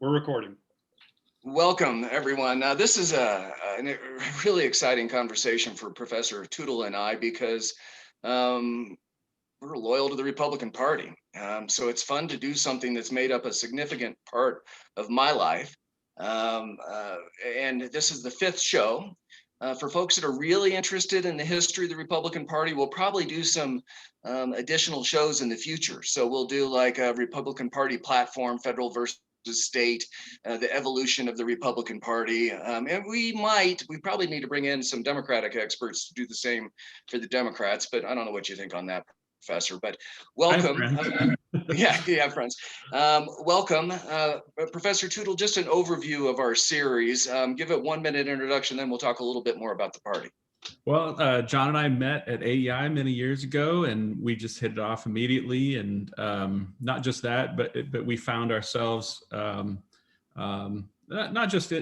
We're recording. Welcome, everyone. This is a really exciting conversation for Professor Tootle and I because we're loyal to the Republican Party. So it's fun to do something that's made up a significant part of my life. And this is the fifth show. For folks that are really interested in the history of the Republican Party, we'll probably do some additional shows in the future. So we'll do like a Republican Party platform, federal versus state, the evolution of the Republican Party. And we probably need to bring in some Democratic experts to do the same for the Democrats, but I don't know what you think on that, Professor, but welcome. Yeah, friends. Welcome. Professor Tootle, just an overview of our series. Give it 1 minute introduction, then we'll talk a little bit more about the party. Well, John and I met at AEI many years ago, and we just hit it off immediately. And not just that, but we found ourselves not just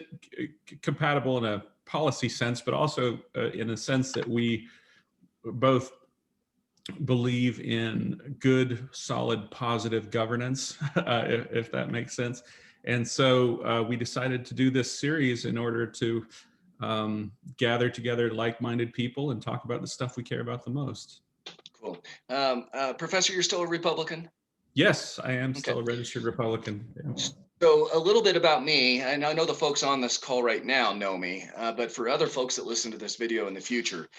compatible in a policy sense, but also in a sense that we both believe in good, solid, positive governance, if that makes sense. And so we decided to do this series in order to gather together like-minded people and talk about the stuff we care about the most. Cool. Professor, you're still a Republican? Yes, I am still a registered Republican. Yeah. So a little bit about me, and I know the folks on this call right now know me, but for other folks that listen to this video in the future.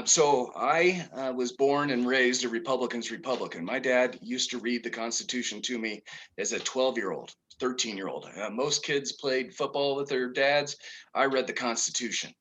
So I was born and raised a Republican's Republican. My dad used to read the Constitution to me as a 12-year-old, 13-year-old. Most kids played football with their dads. I read the Constitution.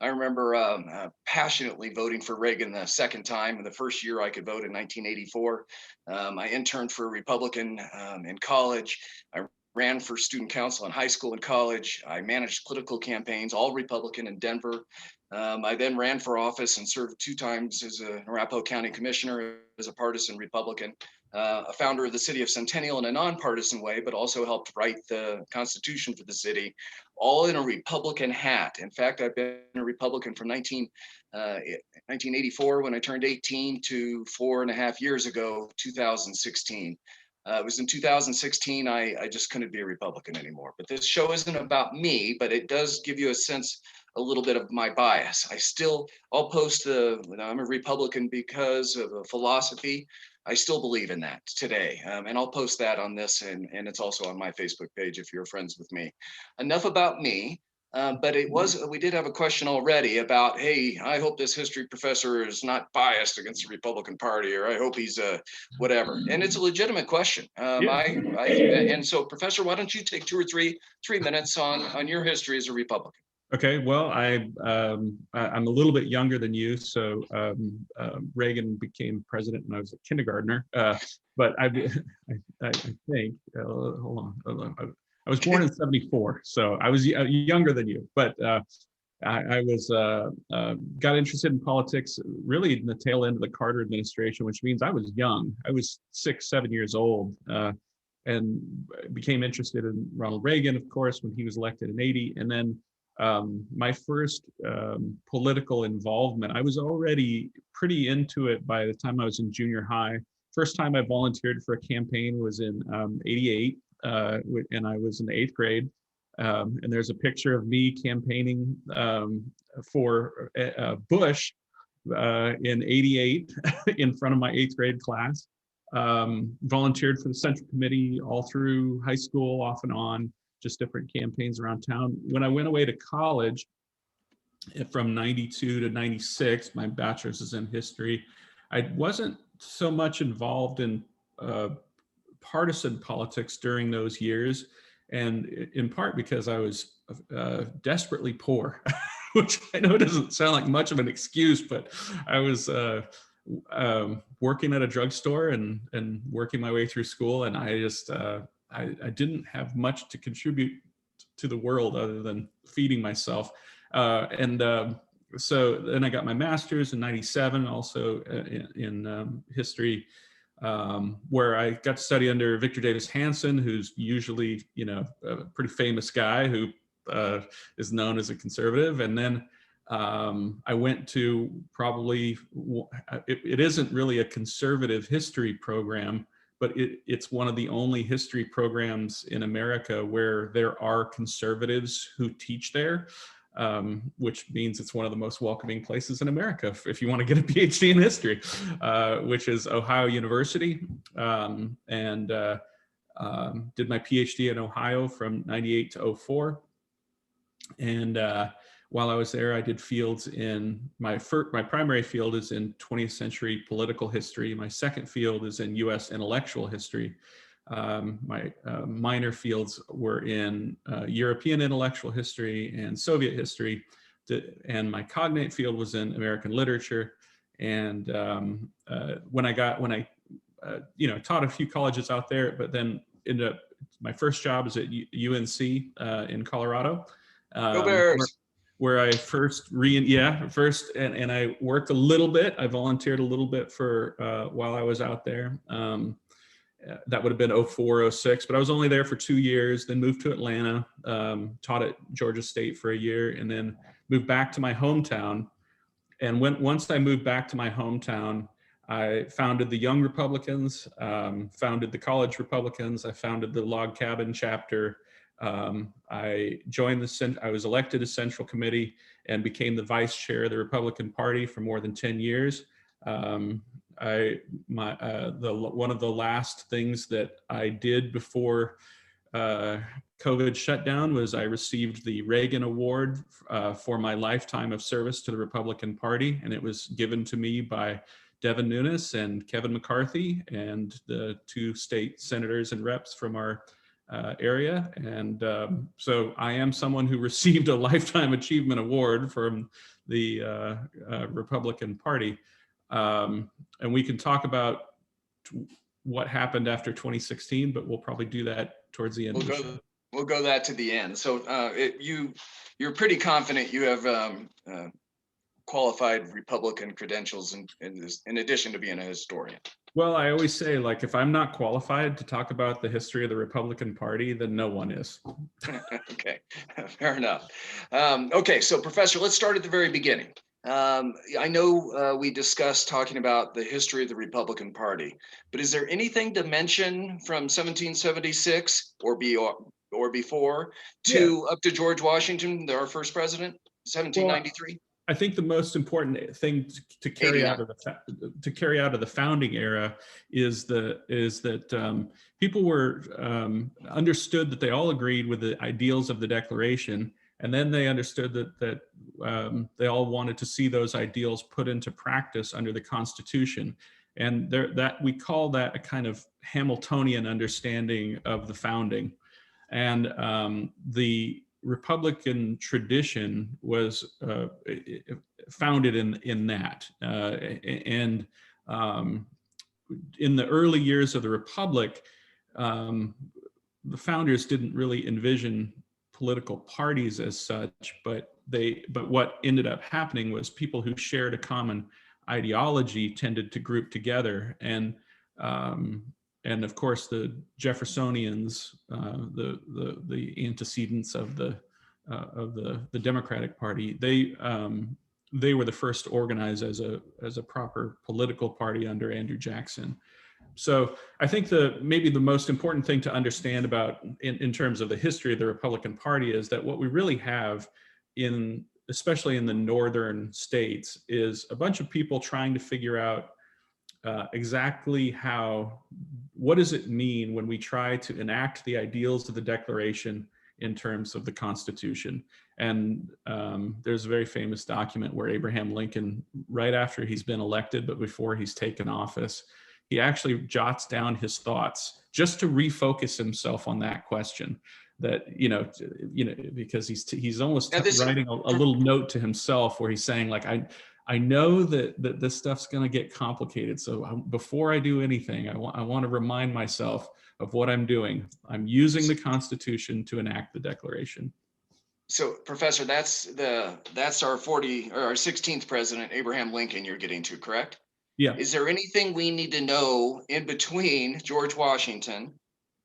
I remember passionately voting for Reagan the second time. In the first year I could vote in 1984. I interned for a Republican in college. I ran for student council in high school and college. I managed political campaigns, all Republican in Denver. I then ran for office and served 2 times as a Arapahoe County Commissioner as a partisan Republican, a founder of the city of Centennial in a nonpartisan way, but also helped write the Constitution for the city, all in a Republican hat. In fact, I've been a Republican from 1984 when I turned 18 to 4.5 years ago, 2016. It was in 2016, I just couldn't be a Republican anymore. But this show isn't about me, but it does give you a sense, a little bit of my bias. I'll post I'm a Republican because of a philosophy. I still believe in that today. And I'll post that on this, and it's also on my Facebook page if you're friends with me. Enough about me. But we did have a question already about, hey, I hope this history professor is not biased against the Republican Party, or I hope he's whatever. And it's a legitimate question. And so, Professor, why don't you take 2 or 3 minutes on your history as a Republican? Okay, well, I'm a little bit younger than you, so Reagan became president when I was a kindergartner. But I think, hold on. I was born in '74, so I was younger than you. But I got interested in politics really in the tail end of the Carter administration, which means I was young. I was 6, 7 years old, and became interested in Ronald Reagan, of course, when he was elected in '80. And then my first political involvement, I was already pretty into it by the time I was in junior high. First time I volunteered for a campaign was in '88. And I was in the 8th grade, and there's a picture of me campaigning for Bush in '88 in front of my 8th grade class. Volunteered for the Central Committee all through high school, off and on, just different campaigns around town. When I went away to college from '92 to '96, my bachelor's is in history. I wasn't so much involved in partisan politics during those years, and in part because I was desperately poor, which I know doesn't sound like much of an excuse, but I was working at a drugstore and working my way through school, and I just I didn't have much to contribute to the world other than feeding myself, so then I got my master's in '97, also in history, where I got to study under Victor Davis Hanson, who's usually, a pretty famous guy who is known as a conservative. And then I went to probably, it isn't really a conservative history program, but it's one of the only history programs in America where there are conservatives who teach there, which means it's one of the most welcoming places in America if you want to get a PhD in history, which is Ohio University. Did my PhD in Ohio from 98 to 04. And while I was there, I did fields in my primary field is in 20th century political history. My second field is in US intellectual history. My minor fields were in European intellectual history and Soviet history. And my cognate field was in American literature. And when I taught a few colleges out there, but then ended up, my first job is at UNC in Colorado. Go Bears. Where I first and I worked a little bit. I volunteered a little bit for while I was out there. That would have been 04, 06, but I was only there for 2 years, then moved to Atlanta, taught at Georgia State for a year, and then moved back to my hometown. And once I moved back to my hometown, I founded the Young Republicans, founded the College Republicans, I founded the Log Cabin chapter. I was elected to Central Committee and became the vice chair of the Republican Party for more than 10 years. One of the last things that I did before COVID shutdown was I received the Reagan Award for my lifetime of service to the Republican Party, and it was given to me by Devin Nunes and Kevin McCarthy and the 2 state senators and reps from our area. And so I am someone who received a Lifetime Achievement Award from the Republican Party. And we can talk about what happened after 2016, but we'll probably do that towards the end. We'll go that to the end. So you're pretty confident you have qualified Republican credentials in addition to being a historian. Well, I always say, like, if I'm not qualified to talk about the history of the Republican Party, then no one is. Okay, fair enough. Okay, so Professor, let's start at the very beginning. I know we discussed talking about the history of the Republican Party, but is there anything to mention from 1776 or before to up to George Washington, our first president, 1793? I think the most important thing to carry out of the founding era is that people were understood that they all agreed with the ideals of the Declaration, and then they understood that they all wanted to see those ideals put into practice under the Constitution, and that we call that a kind of Hamiltonian understanding of the founding, and the Republican tradition was founded in that. And in the early years of the Republic, the founders didn't really envision political parties as such, but what ended up happening was people who shared a common ideology tended to group together. And of course, the Jeffersonians, the antecedents of the Democratic Party, they were the first to organize as a proper political party under Andrew Jackson. So I think maybe the most important thing to understand about in terms of the history of the Republican Party is that what we really have especially in the northern states, is a bunch of people trying to figure out exactly what does it mean when we try to enact the ideals of the Declaration in terms of the Constitution. And there's a very famous document where Abraham Lincoln, right after he's been elected, but before he's taken office, he actually jots down his thoughts just to refocus himself on that question. That, because he's almost writing a little note to himself where he's saying, like, I know that this stuff's going to get complicated. So before I do anything, I want to remind myself of what I'm doing. I'm using the Constitution to enact the Declaration. So, Professor, that's our 16th president, Abraham Lincoln, you're getting to, correct? Yeah. Is there anything we need to know in between George Washington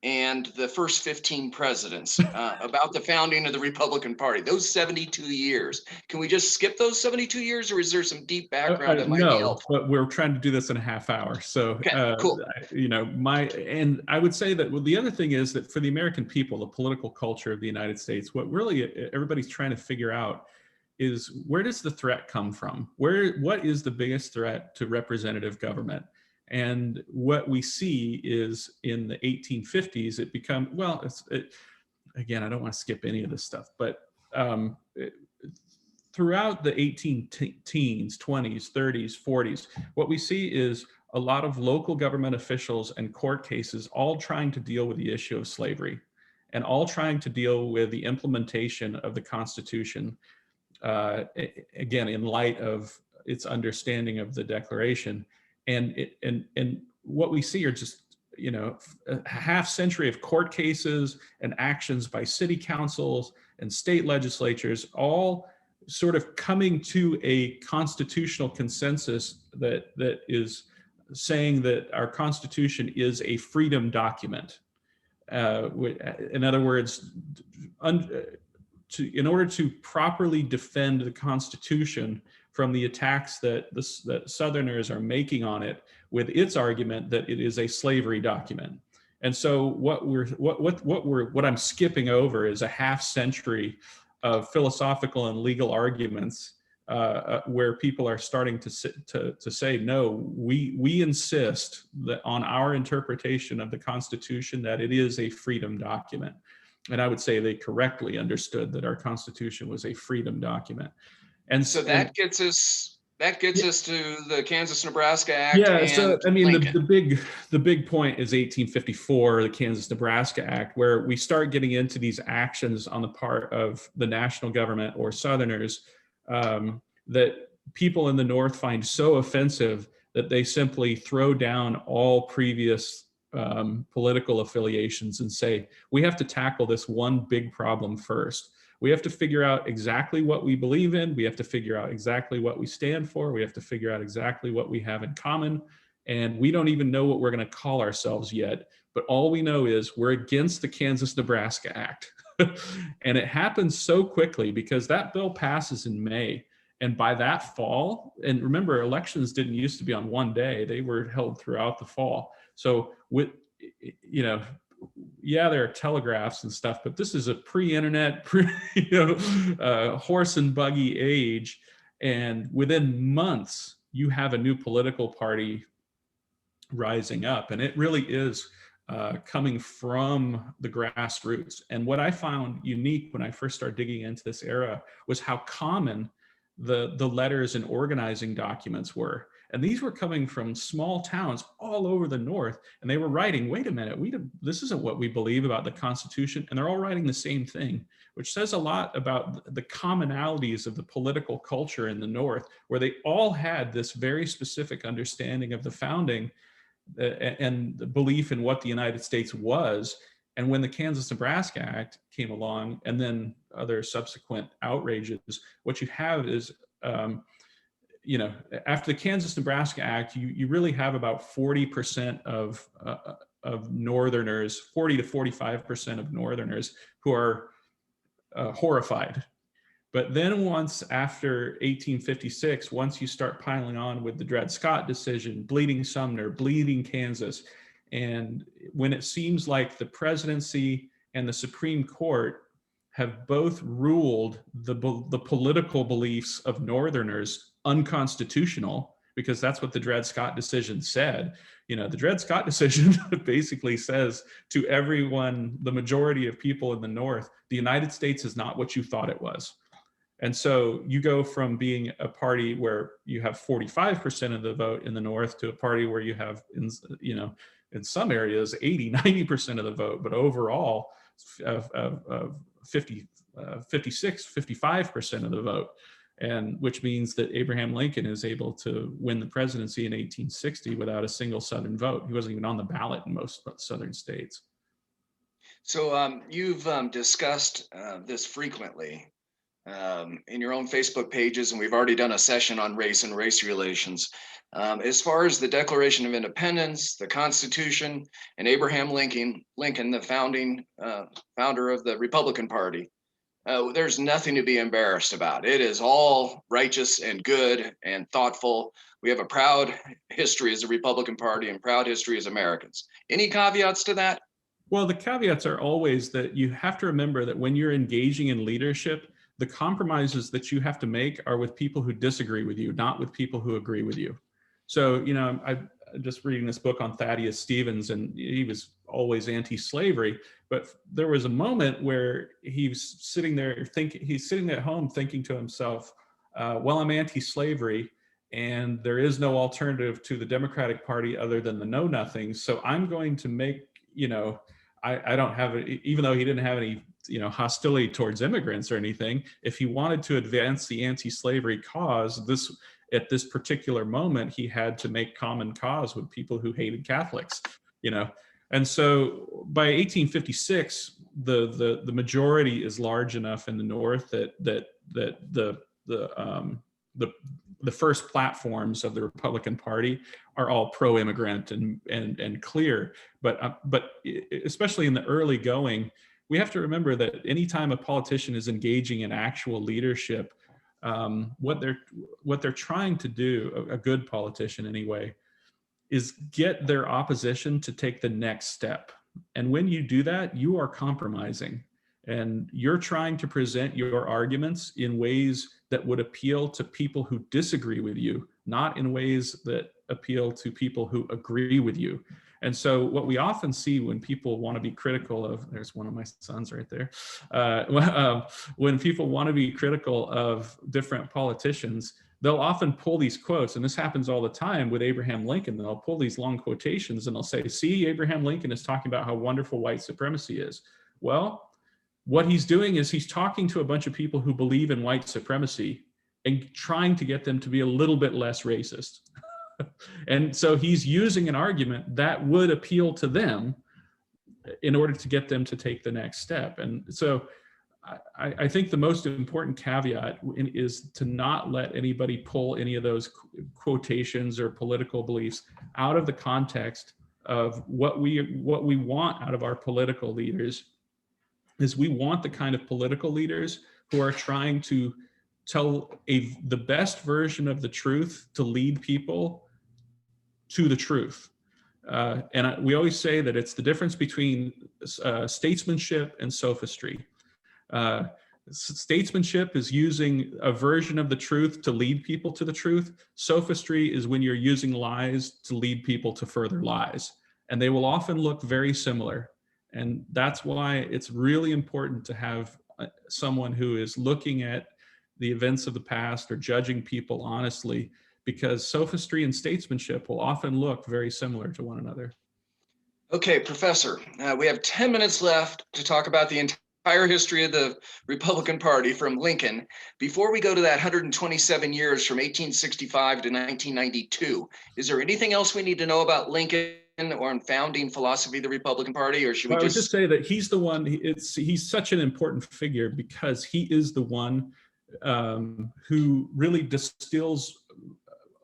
and the first 15 presidents about the founding of the Republican Party, those 72 years. Can we just skip those 72 years, or is there some deep background that might be No, helpful? but we're trying to do this in a half hour. So, Okay, cool. and I would say that, well, the other thing is that for the American people, the political culture of the United States, what really everybody's trying to figure out is, where does the threat come from? What is the biggest threat to representative government? And what we see is in the 1850s, it become, well, again, I don't want to skip any of this stuff, but throughout the 18 teens, 20s, 30s, 40s, what we see is a lot of local government officials and court cases all trying to deal with the issue of slavery, and all trying to deal with the implementation of the Constitution, again, in light of its understanding of the Declaration. And what we see are just, a half century of court cases and actions by city councils and state legislatures, all sort of coming to a constitutional consensus that is saying that our Constitution is a freedom document. In other words, in order to properly defend the Constitution from the attacks that Southerners are making on it, with its argument that it is a slavery document. And so what I'm skipping over is a half century of philosophical and legal arguments where people are starting to say, no, we insist that on our interpretation of the Constitution, that it is a freedom document. And I would say they correctly understood that our Constitution was a freedom document. And So that gets us to the Kansas Nebraska Act. Yeah, and so I mean, Lincoln. the big point is 1854, the Kansas Nebraska Act, where we start getting into these actions on the part of the national government or Southerners that people in the North find so offensive that they simply throw down all previous political affiliations and say, we have to tackle this one big problem first. We have to figure out exactly what we believe in. We have to figure out exactly what we stand for. We have to figure out exactly what we have in common. And we don't even know what we're going to call ourselves yet. But all we know is we're against the Kansas Nebraska Act. And it happens so quickly because that bill passes in May. And by that fall, and remember, elections didn't used to be on one day, they were held throughout the fall. So yeah, there are telegraphs and stuff, but this is a pre-internet, horse and buggy age. And within months, you have a new political party rising up. And it really is coming from the grassroots. And what I found unique when I first started digging into this era was how common the letters and organizing documents were. And these were coming from small towns all over the North. And they were writing, wait a minute, this isn't what we believe about the Constitution. And they're all writing the same thing, which says a lot about the commonalities of the political culture in the North, where they all had this very specific understanding of the founding and the belief in what the United States was. And when the Kansas Nebraska Act came along, and then other subsequent outrages, what you have is, after the Kansas Nebraska Act, you really have about 40% of Northerners, 40 to 45% of Northerners who are horrified. But then once after 1856, once you start piling on with the Dred Scott decision, bleeding Sumner, bleeding Kansas, and when it seems like the presidency and the Supreme Court have both ruled the political beliefs of Northerners unconstitutional, because that's what the Dred Scott decision said. The Dred Scott decision basically says to everyone, the majority of people in the North, the United States is not what you thought it was. And so you go from being a party where you have 45% of the vote in the North to a party where you have, in some areas, 80, 90% of the vote, but overall 56, 55% of the vote. And which means that Abraham Lincoln is able to win the presidency in 1860 without a single Southern vote. He wasn't even on the ballot in most Southern states. So you've discussed this frequently, in your own Facebook pages, and we've already done a session on race and race relations. As far as the Declaration of Independence, the Constitution, and Abraham Lincoln, the founder of the Republican Party, there's nothing to be embarrassed about. It is all righteous and good and thoughtful. We have a proud history as a Republican Party and proud history as Americans. Any caveats to that? Well, the caveats are always that you have to remember that when you're engaging in leadership, the compromises that you have to make are with people who disagree with you, not with people who agree with you. So, I'm just reading this book on Thaddeus Stevens, and he was always anti-slavery, but there was a moment where he's sitting at home thinking to himself, well, I'm anti-slavery, and there is no alternative to the Democratic Party other than the Know Nothings. So I'm going to make, I don't have it, even though he didn't have any, hostility towards immigrants or anything. If he wanted to advance the anti-slavery cause, at this particular moment, he had to make common cause with people who hated Catholics, And so by 1856, the majority is large enough in the North that the first platforms of the Republican Party are all pro-immigrant and clear. But especially in the early going, we have to remember that anytime a politician is engaging in actual leadership, what they're trying to do, a good politician anyway, is get their opposition to take the next step. And when you do that, you are compromising, and you're trying to present your arguments in ways that would appeal to people who disagree with you, not in ways that appeal to people who agree with you. And so what we often see when people want to be critical of, there's one of my sons right there, when people want to be critical of different politicians, they'll often pull these quotes, and this happens all the time with Abraham Lincoln. They'll pull these long quotations and they'll say, see, Abraham Lincoln is talking about how wonderful white supremacy is. Well, what he's doing is he's talking to a bunch of people who believe in white supremacy and trying to get them to be a little bit less racist. And so he's using an argument that would appeal to them in order to get them to take the next step. And so I think the most important caveat is to not let anybody pull any of those quotations or political beliefs out of the context of what we want out of our political leaders. Is we want the kind of political leaders who are trying to tell the best version of the truth to lead people to the truth. And we always say that it's the difference between statesmanship and sophistry. Statesmanship is using a version of the truth to lead people to the truth. Sophistry is when you're using lies to lead people to further lies. And they will often look very similar. And that's why it's really important to have someone who is looking at the events of the past or judging people honestly, because sophistry and statesmanship will often look very similar to one another. Okay, Professor, we have 10 minutes left to talk about the entire history of the Republican Party from Lincoln. Before we go to that 127 years from 1865 to 1992, is there anything else we need to know about Lincoln or in founding philosophy of the Republican Party, or should we I would just say that he's the one, he's such an important figure because he is the one who really distills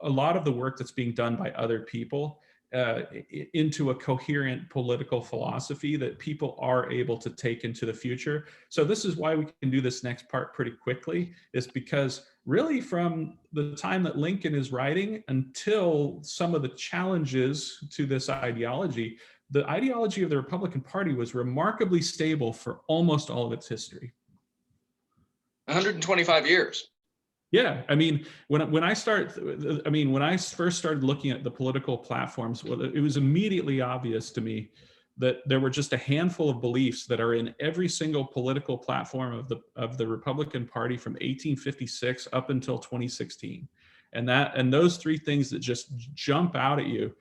a lot of the work that's being done by other people into a coherent political philosophy that people are able to take into the future. So this is why we can do this next part pretty quickly, is because really from the time that Lincoln is writing until some of the challenges to this ideology, the ideology of the Republican Party was remarkably stable for almost all of its history. 125 years. Yeah, I mean, when I first started looking at the political platforms, well, it was immediately obvious to me that there were just a handful of beliefs that are in every single political platform of the Republican Party from 1856 up until 2016, and those three things that just jump out at you.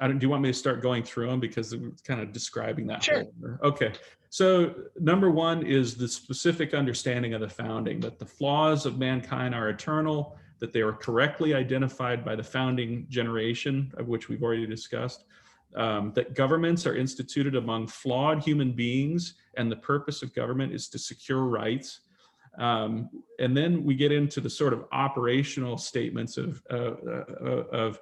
Do you want me to start going through them because it's kind of describing that? Sure. Okay. So number one is the specific understanding of the founding, that the flaws of mankind are eternal, that they were correctly identified by the founding generation, of which we've already discussed, that governments are instituted among flawed human beings, and the purpose of government is to secure rights, And then we get into the sort of operational statements of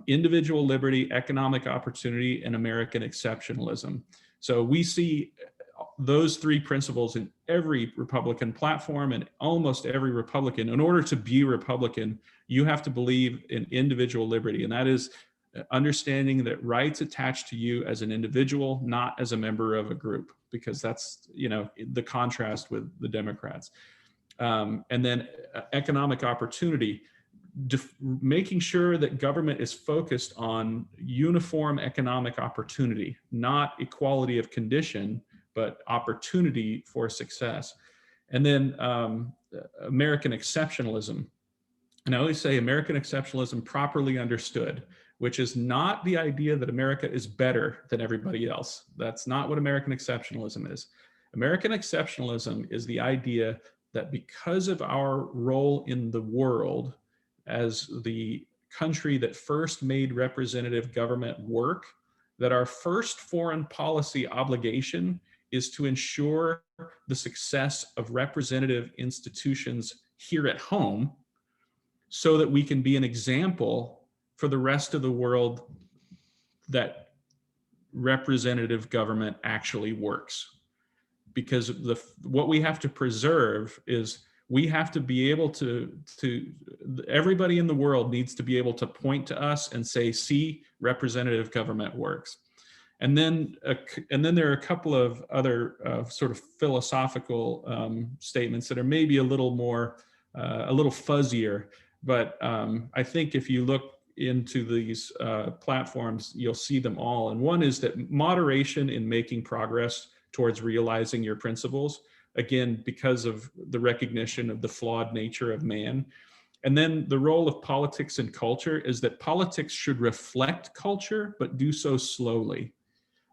individual liberty, economic opportunity, and American exceptionalism. So we see those three principles in every Republican platform, and almost every Republican. In order to be Republican, you have to believe in individual liberty, and that is understanding that rights attach to you as an individual, not as a member of a group, because that's, you know, the contrast with the Democrats. And then economic opportunity, making sure that government is focused on uniform economic opportunity, not equality of condition, but opportunity for success. And then American exceptionalism. And I always say American exceptionalism properly understood, which is not the idea that America is better than everybody else. That's not what American exceptionalism is. American exceptionalism is the idea that because of our role in the world as the country that first made representative government work, that our first foreign policy obligation is to ensure the success of representative institutions here at home, so that we can be an example for the rest of the world that representative government actually works. Because what we have to preserve is, we have to be able to everybody in the world needs to be able to point to us and say, see, representative government works. And then there are a couple of other sort of philosophical statements that are maybe a little more, a little fuzzier. But I think if you look into these platforms, you'll see them all. And one is that moderation in making progress towards realizing your principles, again, because of the recognition of the flawed nature of man. And then the role of politics and culture is that politics should reflect culture, but do so slowly.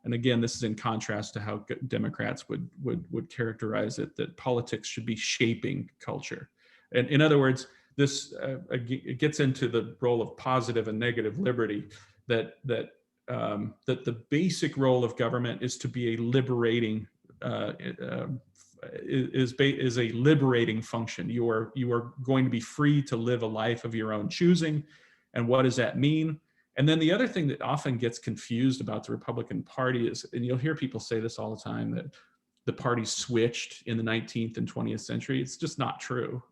And again, this is in contrast to how Democrats would characterize it, that politics should be shaping culture. And in other words, this it gets into the role of positive and negative liberty, that the basic role of government is to be a liberating is a liberating function. You are going to be free to live a life of your own choosing. And what does that mean? And then the other thing that often gets confused about the Republican Party is, and you'll hear people say this all the time, that the party switched in the 19th and 20th century. It's just not true.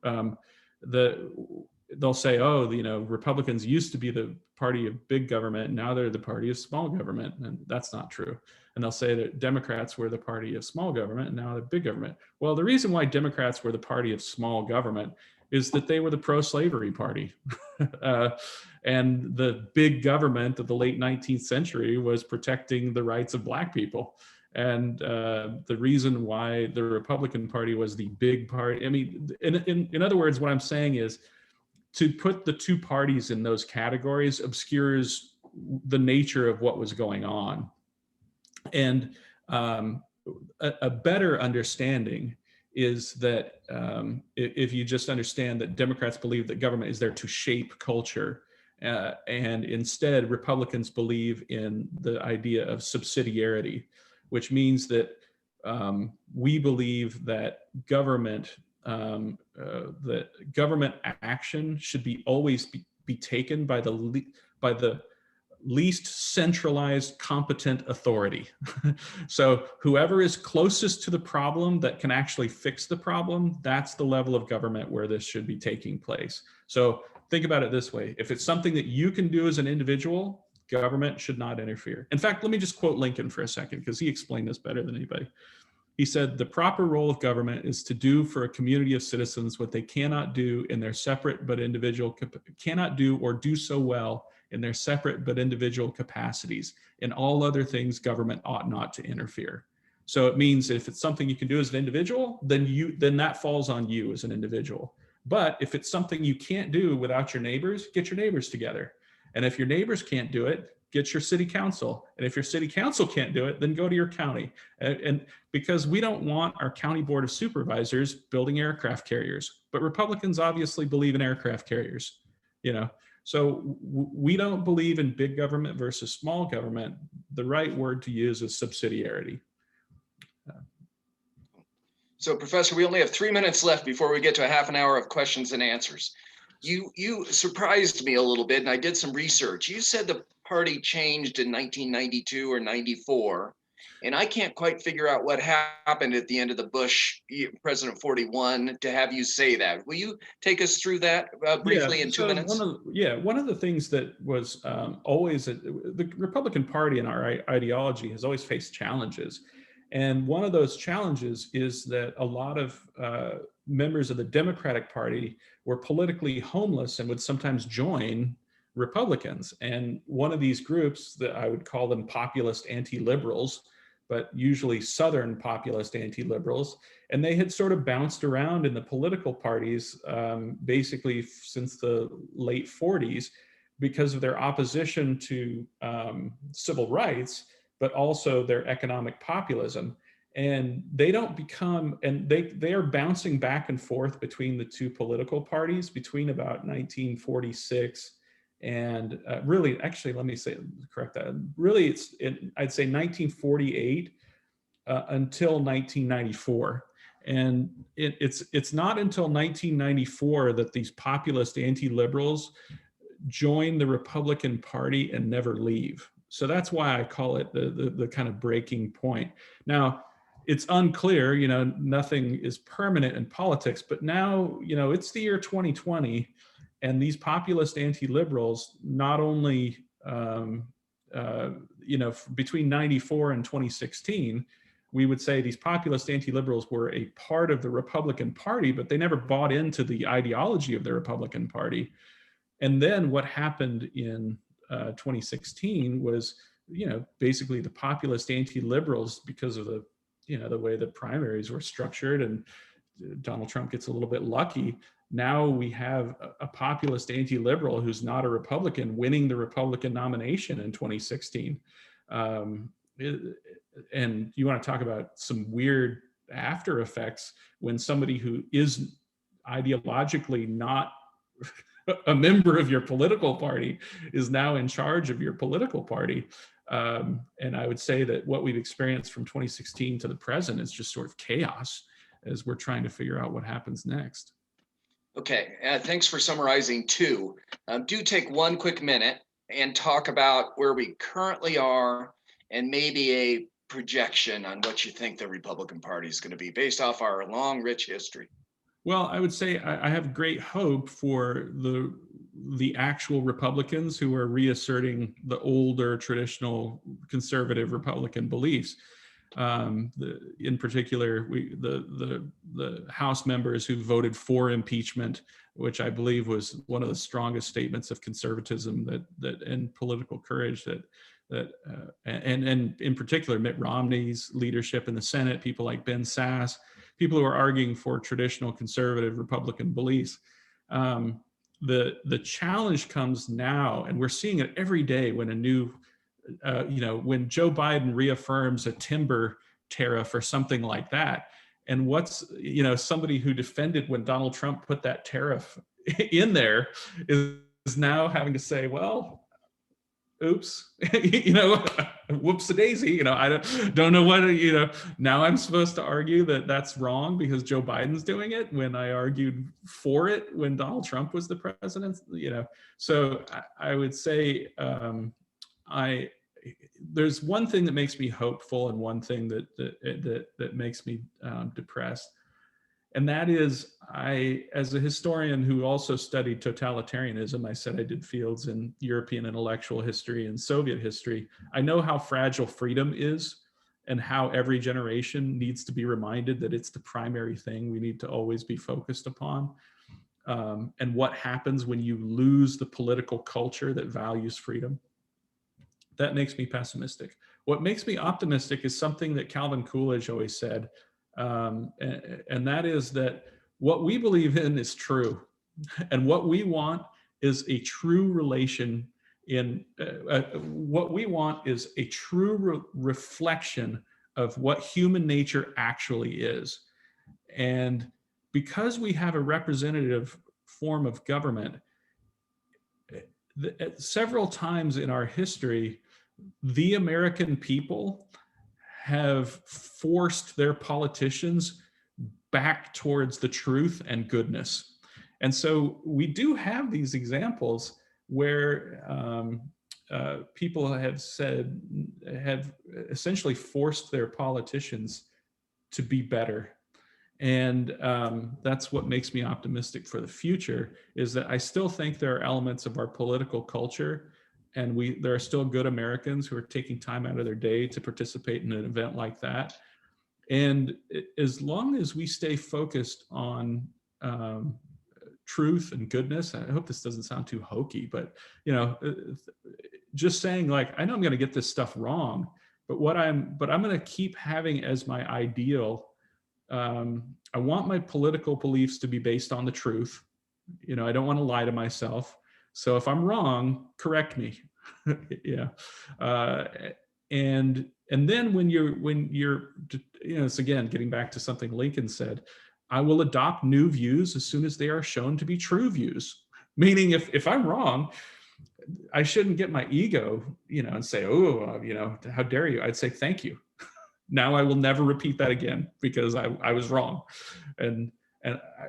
They'll say, oh, you know, Republicans used to be the party of big government, and now they're the party of small government, and that's not true. And they'll say that Democrats were the party of small government, and now they're big government. Well, the reason why Democrats were the party of small government is that they were the pro-slavery party. And the big government of the late 19th century was protecting the rights of Black people. And the reason why the Republican Party was the big party, I mean, in other words, what I'm saying is, to put the two parties in those categories obscures the nature of what was going on. And a better understanding is that if you just understand that Democrats believe that government is there to shape culture, and instead Republicans believe in the idea of subsidiarity, which means that we believe that government action should always be taken by the least centralized competent authority. So whoever is closest to the problem that can actually fix the problem, that's the level of government where this should be taking place. So think about it this way. If it's something that you can do as an individual, government should not interfere. In fact, let me just quote Lincoln for a second, because he explained this better than anybody. He said, the proper role of government is to do for a community of citizens what they cannot do in their separate but individual, cannot do or do so well in their separate but individual capacities. In all other things, government ought not to interfere. So it means if it's something you can do as an individual, then that falls on you as an individual. But if it's something you can't do without your neighbors, get your neighbors together. And if your neighbors can't do it, get your city council. And if your city council can't do it, then go to your county. And because we don't want our county board of supervisors building aircraft carriers, but Republicans obviously believe in aircraft carriers, you know. So we don't believe in big government versus small government. The right word to use is subsidiarity. So Professor, we only have 3 minutes left before we get to a half an hour of questions and answers. You surprised me a little bit, and I did some research. You said the party changed in 1992 or 94, and I can't quite figure out what happened at the end of the Bush President 41 to have you say that. Will you take us through that briefly in 2 minutes? One of the things that was always the Republican Party and our ideology has always faced challenges. And one of those challenges is that a lot of members of the Democratic Party were politically homeless and would sometimes join Republicans. And one of these groups, that I would call them populist anti-liberals, but usually Southern populist anti-liberals, and they had sort of bounced around in the political parties basically since the late 40s because of their opposition to civil rights, but also their economic populism. And they don't become, and they are bouncing back and forth between the two political parties between about 1946 and really, actually, let me correct that. Really, I'd say 1948 until 1994. And it's not until 1994 that these populist anti-liberals join the Republican Party and never leave. So that's why I call it the kind of breaking point. Now, it's unclear, nothing is permanent in politics, but now, it's the year 2020, and these populist anti-liberals not only, between 94 and 2016, we would say these populist anti-liberals were a part of the Republican Party, but they never bought into the ideology of the Republican Party. And then what happened in 2016 was, basically the populist anti-liberals, because of the way the primaries were structured, and Donald Trump gets a little bit lucky. Now we have a populist anti-liberal who's not a Republican winning the Republican nomination in 2016. And you want to talk about some weird after effects when somebody who is ideologically not a member of your political party is now in charge of your political party. And I would say that what we've experienced from 2016 to the present is just sort of chaos as we're trying to figure out what happens next. Okay, thanks for summarizing too. Do take one quick minute and talk about where we currently are and maybe a projection on what you think the Republican Party is going to be based off our long, rich history. Well, I would say I have great hope for the actual Republicans who are reasserting the older traditional conservative Republican beliefs. In particular, the House members who voted for impeachment, which I believe was one of the strongest statements of conservatism that and political courage and in particular Mitt Romney's leadership in the Senate, people like Ben Sasse, people who are arguing for traditional conservative Republican beliefs. The challenge comes now, and we're seeing it every day when a new when Joe Biden reaffirms a timber tariff or something like that. And what's, somebody who defended when Donald Trump put that tariff in there is now having to say, well, oops, whoops-a-daisy, I don't know what, now I'm supposed to argue that that's wrong because Joe Biden's doing it when I argued for it when Donald Trump was the president, So I would say, there's one thing that makes me hopeful and one thing that makes me depressed. And that is, as a historian who also studied totalitarianism, I said I did fields in European intellectual history and Soviet history. I know how fragile freedom is and how every generation needs to be reminded that it's the primary thing we need to always be focused upon. And what happens when you lose the political culture that values freedom. That makes me pessimistic. What makes me optimistic is something that Calvin Coolidge always said, and that is that what we believe in is true, and what we want is a true relation what we want is a true reflection of what human nature actually is. And because we have a representative form of government, several times in our history, the American people have forced their politicians back towards the truth and goodness. And so we do have these examples where people have essentially forced their politicians to be better. And that's what makes me optimistic for the future, is that I still think there are elements of our political culture, and there are still good Americans who are taking time out of their day to participate in an event like that. And as long as we stay focused on truth and goodness, I hope this doesn't sound too hokey, but just saying, like, I know I'm going to get this stuff wrong, but I'm going to keep having as my ideal. I want my political beliefs to be based on the truth. I don't want to lie to myself. So if I'm wrong, correct me. Yeah. And then when you're, it's again, getting back to something Lincoln said, I will adopt new views as soon as they are shown to be true views. Meaning if I'm wrong, I shouldn't get my ego, and say, oh, how dare you? I'd say, thank you. Now I will never repeat that again because I was wrong. And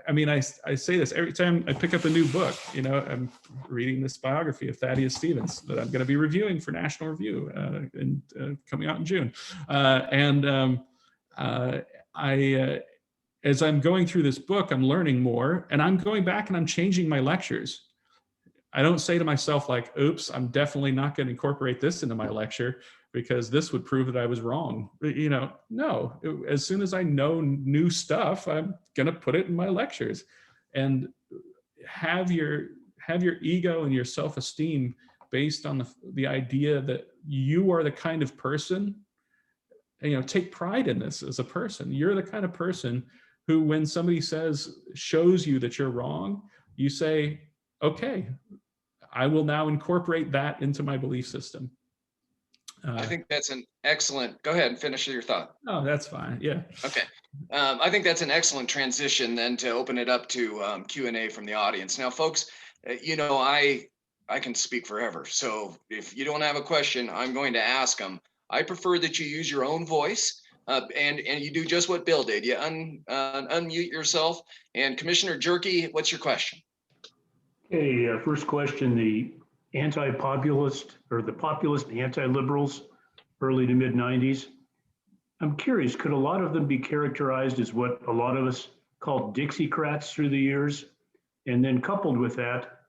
I mean, I say this every time I pick up a new book. I'm reading this biography of Thaddeus Stevens that I'm going to be reviewing for National Review and coming out in June. As I'm going through this book, I'm learning more, and I'm going back and I'm changing my lectures. I don't say to myself, like, oops, I'm definitely not going to incorporate this into my lecture because this would prove that I was wrong. No, as soon as I know new stuff, I'm going to put it in my lectures. And have your ego and your self-esteem based on the idea that you are the kind of person, take pride in this as a person. You're the kind of person who, when somebody shows you that you're wrong, you say, okay, I will now incorporate that into my belief system. I think that's an excellent, go ahead and finish your thought. Oh, that's fine. Yeah. Okay. I think that's an excellent transition then to open it up to Q&A from the audience. Now, folks, I can speak forever. So if you don't have a question, I'm going to ask them. I prefer that you use your own voice and you do just what Bill did. You unmute yourself. And Commissioner Jerky, what's your question? Okay, first question, the anti-populist or the populist anti-liberals, early to mid 90s. I'm curious, could a lot of them be characterized as what a lot of us called Dixiecrats through the years? And then coupled with that,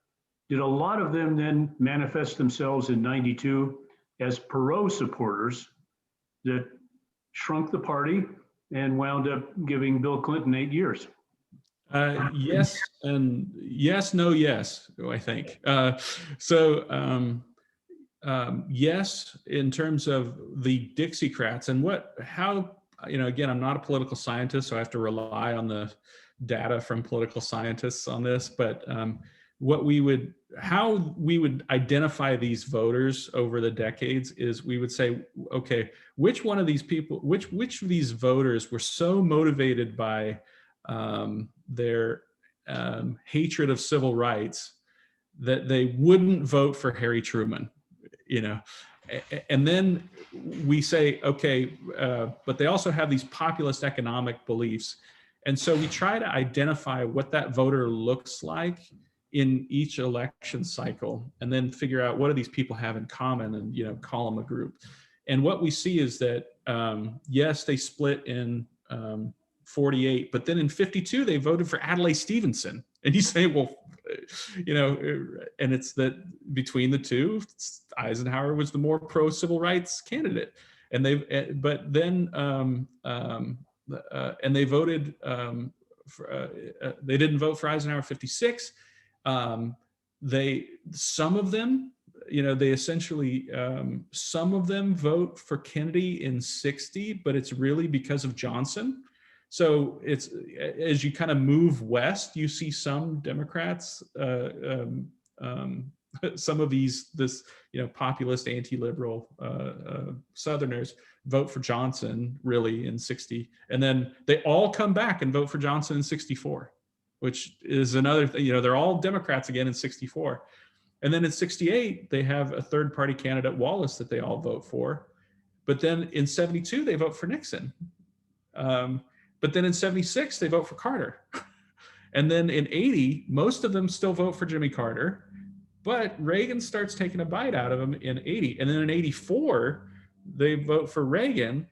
did a lot of them then manifest themselves in 92 as Perot supporters that shrunk the party and wound up giving Bill Clinton 8 years? Yes, and yes, no, yes, I think. Yes, in terms of the Dixiecrats and how, again, I'm not a political scientist, so I have to rely on the data from political scientists on this, but how we would identify these voters over the decades is we would say, okay, which one of these people, which of these voters were so motivated by their hatred of civil rights that they wouldn't vote for Harry Truman, and then we say, okay, but they also have these populist economic beliefs. And so we try to identify what that voter looks like in each election cycle, and then figure out what do these people have in common and, call them a group. And what we see is that, yes, they split in 48, but then in 52, they voted for Adlai Stevenson. And you say, well, and it's that between the two, Eisenhower was the more pro-civil rights candidate. And they voted, they didn't vote for Eisenhower 56. Some of them, they essentially, some of them vote for Kennedy in 60, but it's really because of Johnson. So it's, as you kind of move west, you see some Democrats, some of this populist anti-liberal Southerners vote for Johnson really in 60. And then they all come back and vote for Johnson in 64, which is another thing, they're all Democrats again in 64. And then in 68, they have a third party candidate, Wallace, that they all vote for. But then in 72, they vote for Nixon. But then in 76, they vote for Carter. And then in 80, most of them still vote for Jimmy Carter, but Reagan starts taking a bite out of them in 80. And then in 84, they vote for Reagan.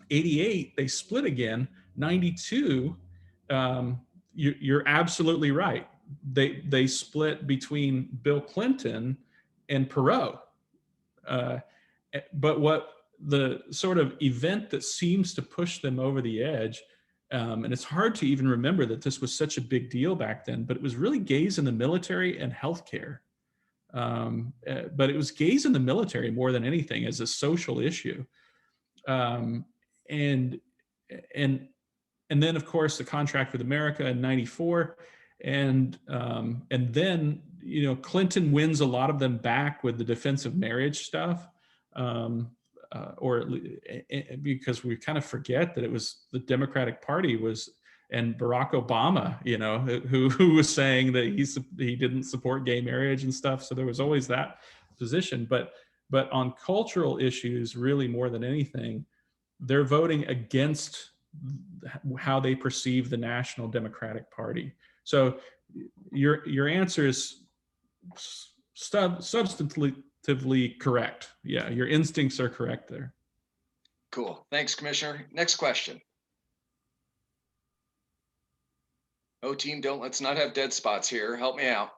88, they split again. 92, you're absolutely right. They split between Bill Clinton and Perot. But what the sort of event that seems to push them over the edge, and it's hard to even remember that this was such a big deal back then, but it was really gays in the military and healthcare. But it was gays in the military more than anything as a social issue. And then of course the contract with America in 94, and then Clinton wins a lot of them back with the defense of marriage stuff, because we kind of forget that it was the Democratic Party and Barack Obama, who was saying that he didn't support gay marriage and stuff. So there was always that position, but on cultural issues, really more than anything, they're voting against how they perceive the National Democratic Party. So your answer is substantively correct. Yeah, your instincts are correct there. Cool. Thanks, Commissioner. Next question. Oh, team, let's not have dead spots here. Help me out.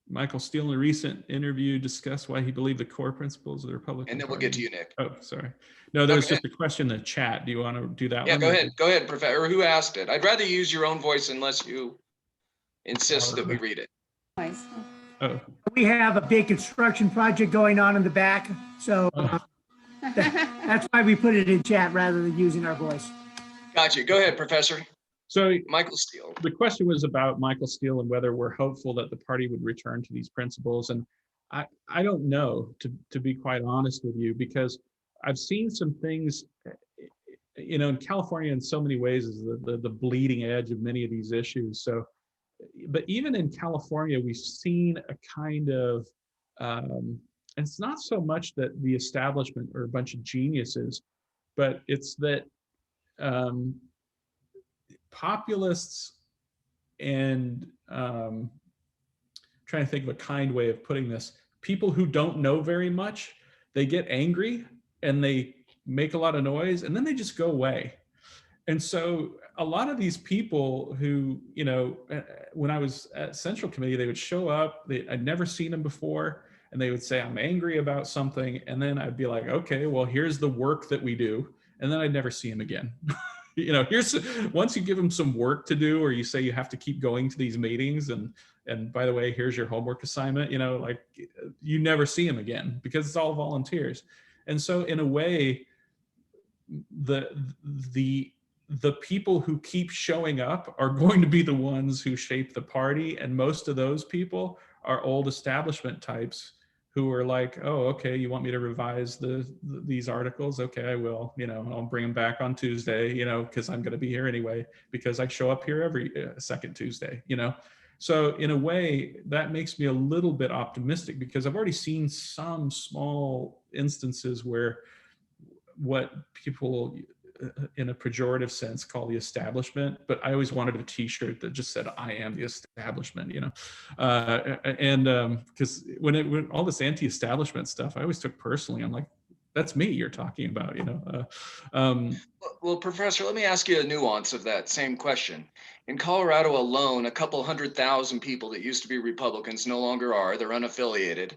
Michael Steele in a recent interview discussed why he believed the core principles of the Republican And then we'll Party. get to you, Nick. Oh, sorry. No, there was just a question in the chat. Do you want to do that one? Yeah, go ahead. Go ahead, Professor. Who asked it? I'd rather use your own voice unless you insist that we read it. Oh. We have a big construction project going on in the back, so that's why we put it in chat rather than using our voice. Gotcha. Go ahead, Professor. So Michael Steele. The question was about Michael Steele and whether we're hopeful that the party would return to these principles. And I don't know, to be quite honest with you, because I've seen some things, in California in so many ways is the bleeding edge of many of these issues. So, but even in California, we've seen a kind of, and it's not so much that the establishment are a bunch of geniuses, but it's that populists and trying to think of a kind way of putting this, people who don't know very much, they get angry and they make a lot of noise and then they just go away. And so a lot of these people who, when I was at Central Committee, they would show up, I'd never seen them before, and they would say, I'm angry about something. And then I'd be like, okay, well, here's the work that we do. And then I'd never see them again. Once you give them some work to do, or you say you have to keep going to these meetings, and by the way, here's your homework assignment, you never see them again because it's all volunteers. And so in a way, the people who keep showing up are going to be the ones who shape the party. And most of those people are old establishment types who are like, oh, okay, you want me to revise these articles? Okay, I will, I'll bring them back on Tuesday, because I'm going to be here anyway, because I show up here every second Tuesday, So in a way, that makes me a little bit optimistic, because I've already seen some small instances where what people in a pejorative sense call the establishment, but I always wanted a t-shirt that just said, I am the establishment, because when all this anti-establishment stuff, I always took personally, I'm like, that's me you're talking about, Well, Professor, let me ask you a nuance of that same question. In Colorado alone, a couple 100,000 people that used to be Republicans no longer are, they're unaffiliated,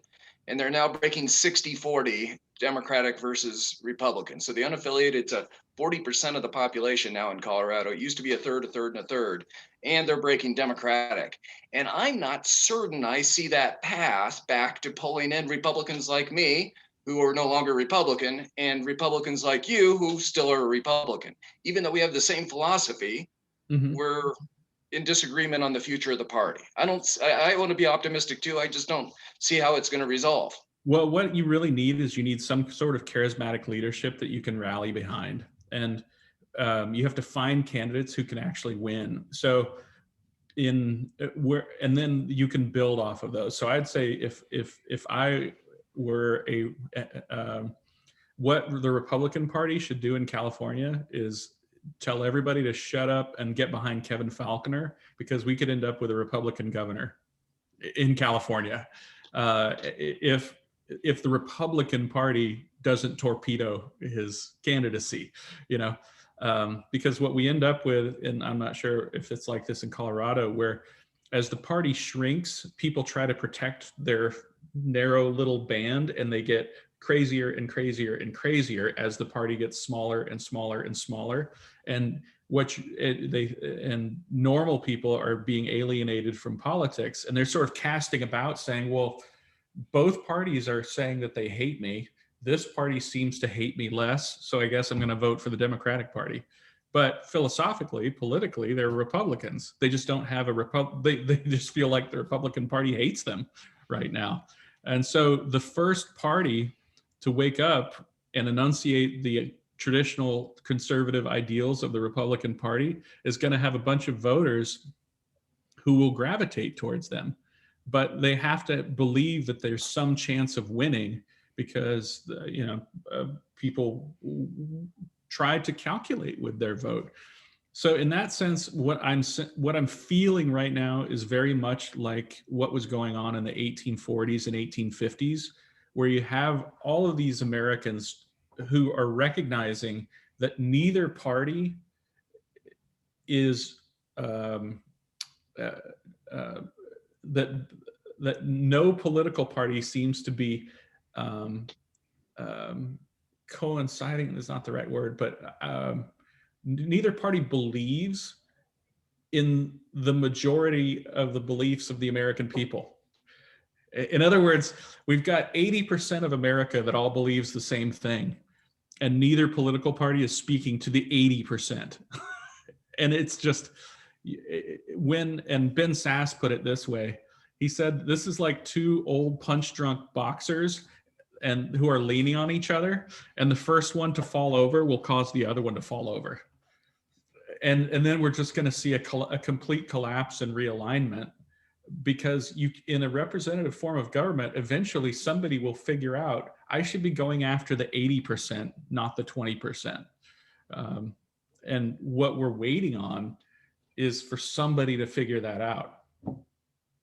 and they're now breaking 60-40 Democratic versus Republican. So the unaffiliated, it's a 40% of the population now in Colorado. It used to be a third, and a third, and they're breaking Democratic. And I'm not certain I see that path back to pulling in Republicans like me, who are no longer Republican, and Republicans like you, who still are a Republican. Even though we have the same philosophy, we're in disagreement on the future of the party. I want to be optimistic too. I just don't see how it's going to resolve. Well, what you really need is you need some sort of charismatic leadership that you can rally behind. And you have to find candidates who can actually win. So and then you can build off of those. So I'd say if I were what the Republican Party should do in California is tell everybody to shut up and get behind Kevin Faulconer, because we could end up with a Republican governor in California if the Republican Party doesn't torpedo his candidacy, because what we end up with, and I'm not sure if it's like this in Colorado, where as the party shrinks, people try to protect their narrow little band, and they get crazier and crazier and crazier as the party gets smaller and smaller and smaller. And and normal people are being alienated from politics, and they're sort of casting about saying, well, both parties are saying that they hate me. This party seems to hate me less, so I guess I'm going to vote for the Democratic Party. But philosophically, politically, they're Republicans. They just don't have they just feel like the Republican Party hates them right now. And so the first party to wake up and enunciate the traditional conservative ideals of the Republican Party is going to have a bunch of voters who will gravitate towards them. But they have to believe that there's some chance of winning, because people try to calculate with their vote. So in that sense, what I'm feeling right now is very much like what was going on in the 1840s and 1850s, where you have all of these Americans who are recognizing that neither party is that no political party seems to be coinciding is not the right word, but neither party believes in the majority of the beliefs of the American people. In other words, we've got 80% of America that all believes the same thing, and neither political party is speaking to the 80%. And it's just, and Ben Sass put it this way. He said, this is like two old punch-drunk boxers and who are leaning on each other, and the first one to fall over will cause the other one to fall over. And then we're just going to see a complete collapse and realignment, because in a representative form of government, eventually somebody will figure out, I should be going after the 80%, not the 20%. And what we're waiting on is for somebody to figure that out.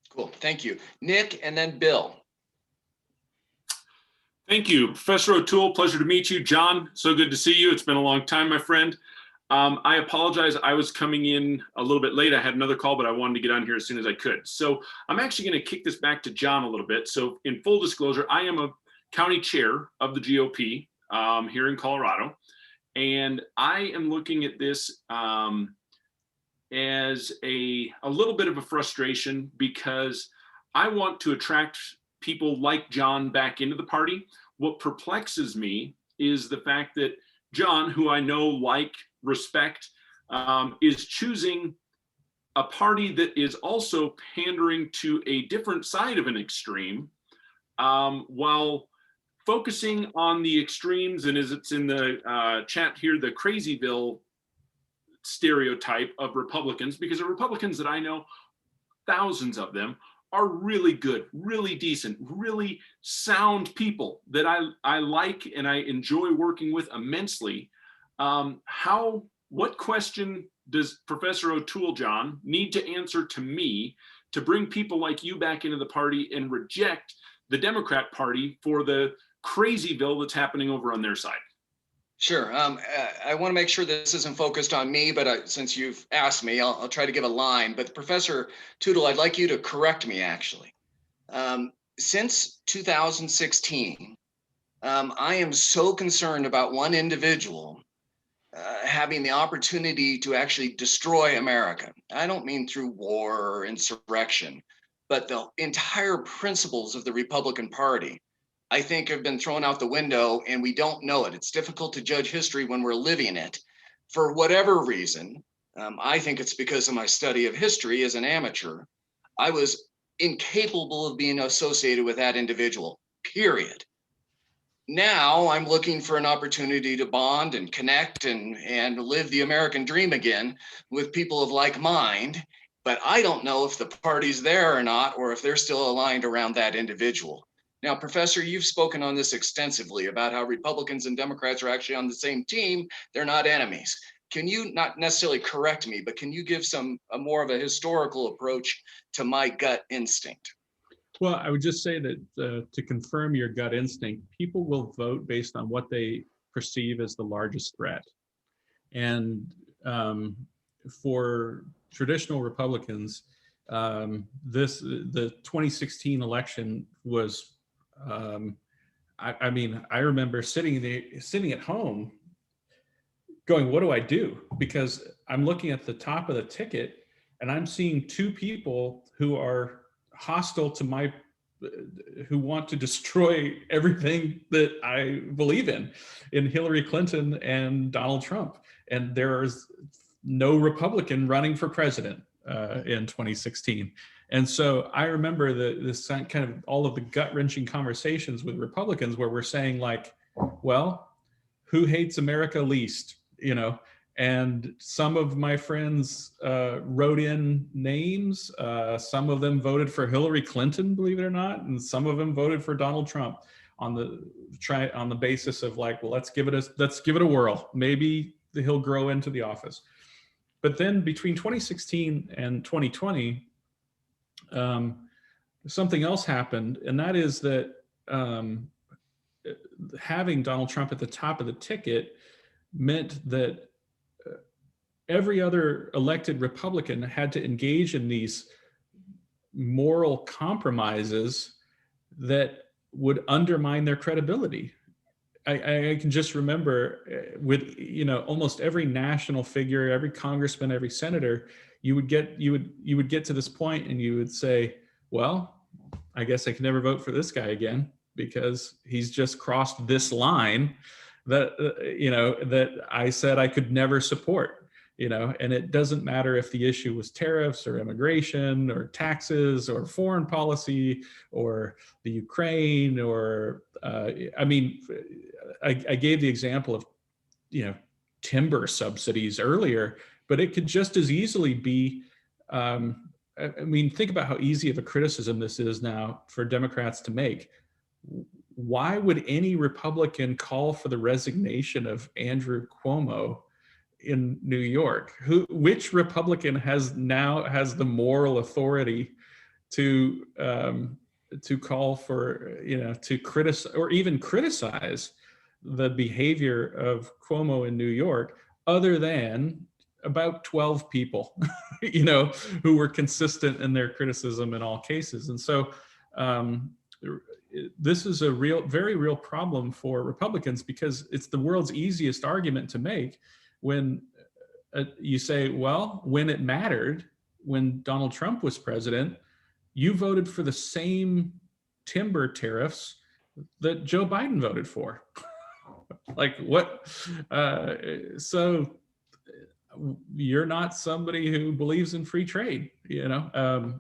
Cool, thank you. Nick, and then Bill. Thank you, Professor O'Toole. Pleasure to meet you. John, so good to see you. It's been a long time, my friend. I apologize. I was coming in a little bit late. I had another call, but I wanted to get on here as soon as I could. So I'm actually going to kick this back to John a little bit. So in full disclosure, I am a county chair of the GOP here in Colorado. And I am looking at this as a little bit of a frustration, because I want to attract people like John back into the party. What perplexes me is the fact that John, who I know, like, respect, is choosing a party that is also pandering to a different side of an extreme, while focusing on the extremes, and as it's in the chat here, the Crazyville stereotype of Republicans, because the Republicans that I know, thousands of them, are really good, really decent, really sound people that I like and I enjoy working with immensely. What question does Professor O'Toole, John, need to answer to me to bring people like you back into the party and reject the Democrat Party for the Crazyville that's happening over on their side? Sure. I want to make sure this isn't focused on me, but since you've asked me, I'll try to give a line. But Professor Tootle, I'd like you to correct me, actually. Since 2016, I am so concerned about one individual having the opportunity to actually destroy America. I don't mean through war or insurrection, but the entire principles of the Republican Party, I think, have been thrown out the window, and we don't know it. It's difficult to judge history when we're living it. For whatever reason, I think it's because of my study of history as an amateur, I was incapable of being associated with that individual, period. Now I'm looking for an opportunity to bond and connect and live the American dream again with people of like mind, but I don't know if the party's there or not, or if they're still aligned around that individual. Now, Professor, you've spoken on this extensively about how Republicans and Democrats are actually on the same team. They're not enemies. Can you, not necessarily correct me, but can you give a more of a historical approach to my gut instinct? Well, I would just say that to confirm your gut instinct, people will vote based on what they perceive as the largest threat. And for traditional Republicans, the 2016 election was, I mean, I remember sitting at home going, what do I do? Because I'm looking at the top of the ticket and I'm seeing two people who are hostile to who want to destroy everything that I believe in Hillary Clinton and Donald Trump. And there's no Republican running for president in 2016. And so I remember this kind of all of the gut-wrenching conversations with Republicans where we're saying like, well, who hates America least? You know, and some of my friends wrote in names. Some of them voted for Hillary Clinton, believe it or not, and some of them voted for Donald Trump on the basis of like, well, let's give it a whirl. Maybe he'll grow into the office. But then between 2016 and 2020, something else happened, and that is that having Donald Trump at the top of the ticket meant that every other elected Republican had to engage in these moral compromises that would undermine their credibility. I can just remember with, you know, almost every national figure, every congressman, every senator, you would get to this point and you would say, well, I guess I can never vote for this guy again because he's just crossed this line that, you know, that I said I could never support, you know, and it doesn't matter if the issue was tariffs or immigration or taxes or foreign policy or the Ukraine or, I mean, I gave the example of, you know, timber subsidies earlier, but it could just as easily be, I mean, think about how easy of a criticism this is now for Democrats to make. Why would any Republican call for the resignation of Andrew Cuomo in New York? Which Republican has the moral authority to call for, you know, to criticize or even criticize the behavior of Cuomo in New York, other than about 12 people, you know, who were consistent in their criticism in all cases. And so this is a very real problem for Republicans because it's the world's easiest argument to make when you say, well, when it mattered, when Donald Trump was president, you voted for the same timber tariffs that Joe Biden voted for. Like what? So you're not somebody who believes in free trade, you know.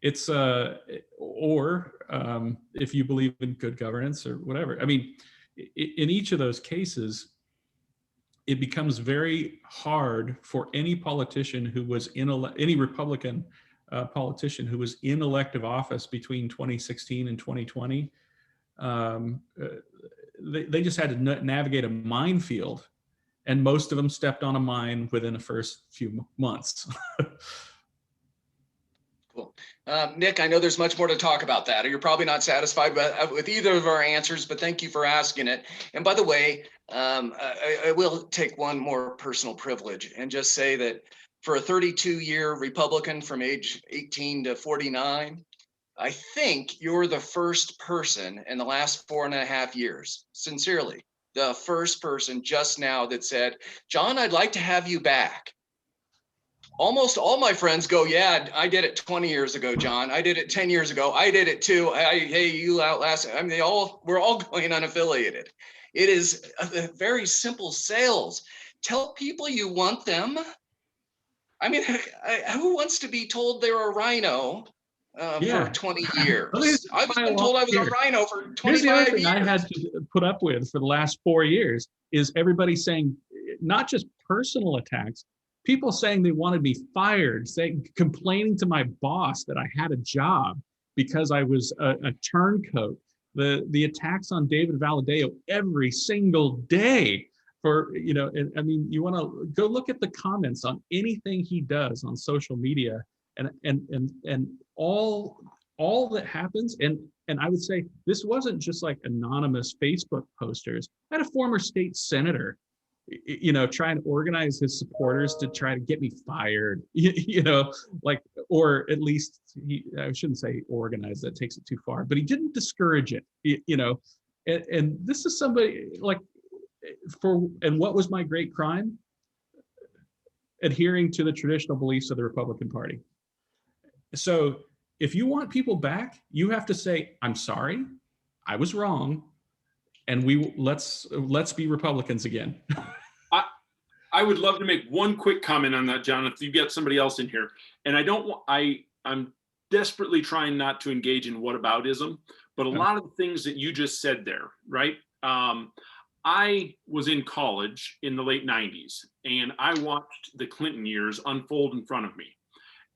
It's or if you believe in good governance or whatever. I mean, in each of those cases, it becomes very hard for any politician who was any Republican politician who was in elective office between 2016 and 2020. They just had to navigate a minefield, and most of them stepped on a mine within the first few months. Cool. Nick, I know there's much more to talk about that. You're probably not satisfied with either of our answers, but thank you for asking it. And by the way, I will take one more personal privilege and just say that for a 32-year Republican from age 18 to 49, I think you're the first person in the last 4.5 years, sincerely, the first person just now that said, John, I'd like to have you back. Almost all my friends go, yeah, I did it 20 years ago, John. I did it 10 years ago. I did it too. Hey, you outlast. I mean, we're all going unaffiliated. It is a very simple sales. Tell people you want them. I mean, who wants to be told they're a rhino for 20 years? I've been told I was a rhino for 25 Here's the other thing years. I had to put up with for the last 4 years is everybody saying, not just personal attacks, people saying they wanted me fired, complaining to my boss that I had a job because I was a turncoat. The attacks on David Valadao every single day for, and I mean, you want to go look at the comments on anything he does on social media, and all that happens. And I would say this wasn't just like anonymous Facebook posters. I had a former state senator, trying to organize his supporters to try to get me fired, or at least I shouldn't say organize, that takes it too far, but he didn't discourage it, and this is somebody like, and what was my great crime? Adhering to the traditional beliefs of the Republican Party. So if you want people back, you have to say, I'm sorry, I was wrong, and let's be Republicans again. I would love to make one quick comment on that, John, if you get somebody else in here. And I'm desperately trying not to engage in whataboutism, but a lot of the things that you just said there, right? I was in college in the late 90s, and I watched the Clinton years unfold in front of me.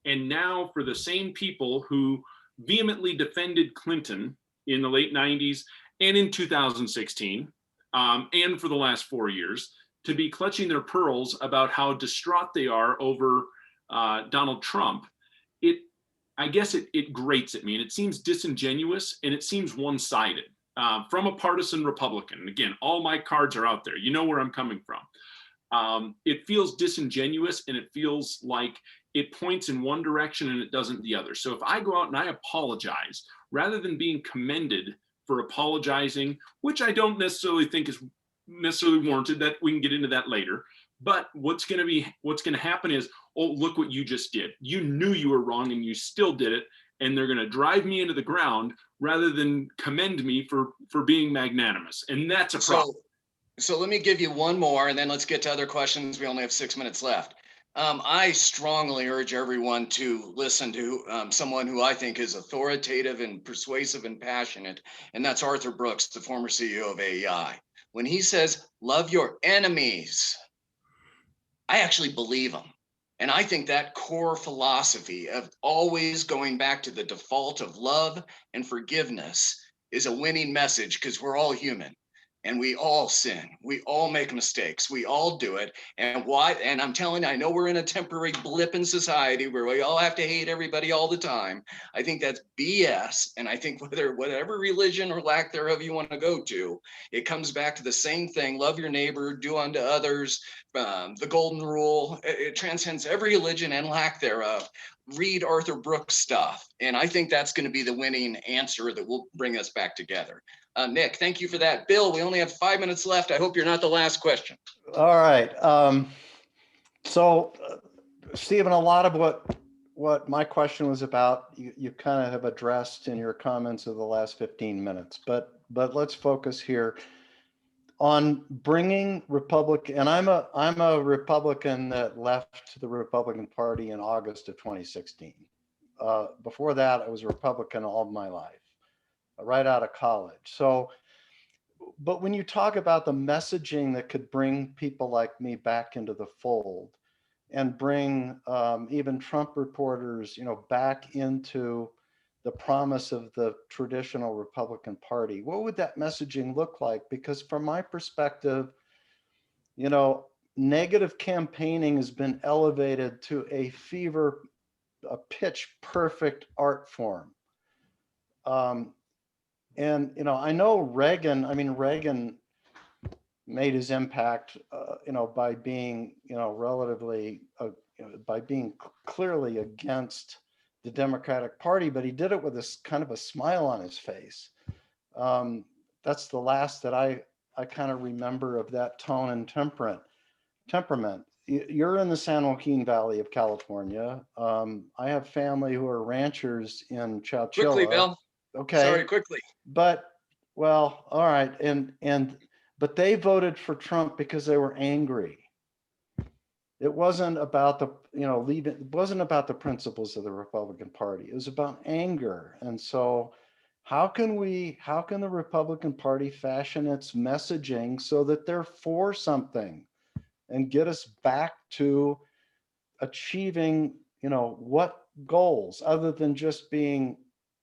And now for the same people who vehemently defended Clinton in the late 90s and in 2016, and for the last 4 years, to be clutching their pearls about how distraught they are over Donald Trump, I guess it grates at me, and it seems disingenuous, and it seems one-sided from a partisan Republican. And again, all my cards are out there. You know where I'm coming from. It feels disingenuous, and it feels like it points in one direction and it doesn't the other. So if I go out and I apologize, rather than being commended for apologizing, which I don't necessarily think is necessarily warranted, that we can get into that later. But what's going to happen is, oh, look what you just did. You knew you were wrong and you still did it. And they're going to drive me into the ground rather than commend me for being magnanimous. And that's a problem. So let me give you one more, and then let's get to other questions. We only have 6 minutes left. I strongly urge everyone to listen to someone who I think is authoritative and persuasive and passionate, and that's Arthur Brooks, the former CEO of AEI. When he says, love your enemies, I actually believe him. And I think that core philosophy of always going back to the default of love and forgiveness is a winning message, because we're all human. And we all sin. We all make mistakes. We all do it. And I'm telling you, I know we're in a temporary blip in society where we all have to hate everybody all the time. I think that's BS. And I think whatever religion or lack thereof you want to go to, it comes back to the same thing. Love your neighbor, do unto others, the golden rule. It transcends every religion and lack thereof. Read Arthur Brooks stuff. And I think that's going to be the winning answer that will bring us back together. Nick, thank you for that. Bill, we only have 5 minutes left. I hope you're not the last question. All right. So, Stephen, a lot of what my question was about, you kind of have addressed in your comments of the last 15 minutes. But let's focus here on bringing Republican. And I'm a Republican that left the Republican Party in August of 2016. Before that, I was a Republican all of my life, right out of college. So, but when you talk about the messaging that could bring people like me back into the fold and bring even Trump reporters, back into the promise of the traditional Republican Party, what would that messaging look like? Because from my perspective, negative campaigning has been elevated to a pitch perfect art form. And, I know Reagan made his impact, by being, relatively, by being clearly against the Democratic Party, but he did it with this kind of a smile on his face. That's the last that I kind of remember of that tone and temperament. You're in the San Joaquin Valley of California. I have family who are ranchers in Chowchilla. Quickly, Bill. Okay. Sorry, quickly. But, well, all right. But they voted for Trump because they were angry. It wasn't about it wasn't about the principles of the Republican Party. It was about anger. And so how can the Republican Party fashion its messaging so that they're for something and get us back to achieving, what goals other than just being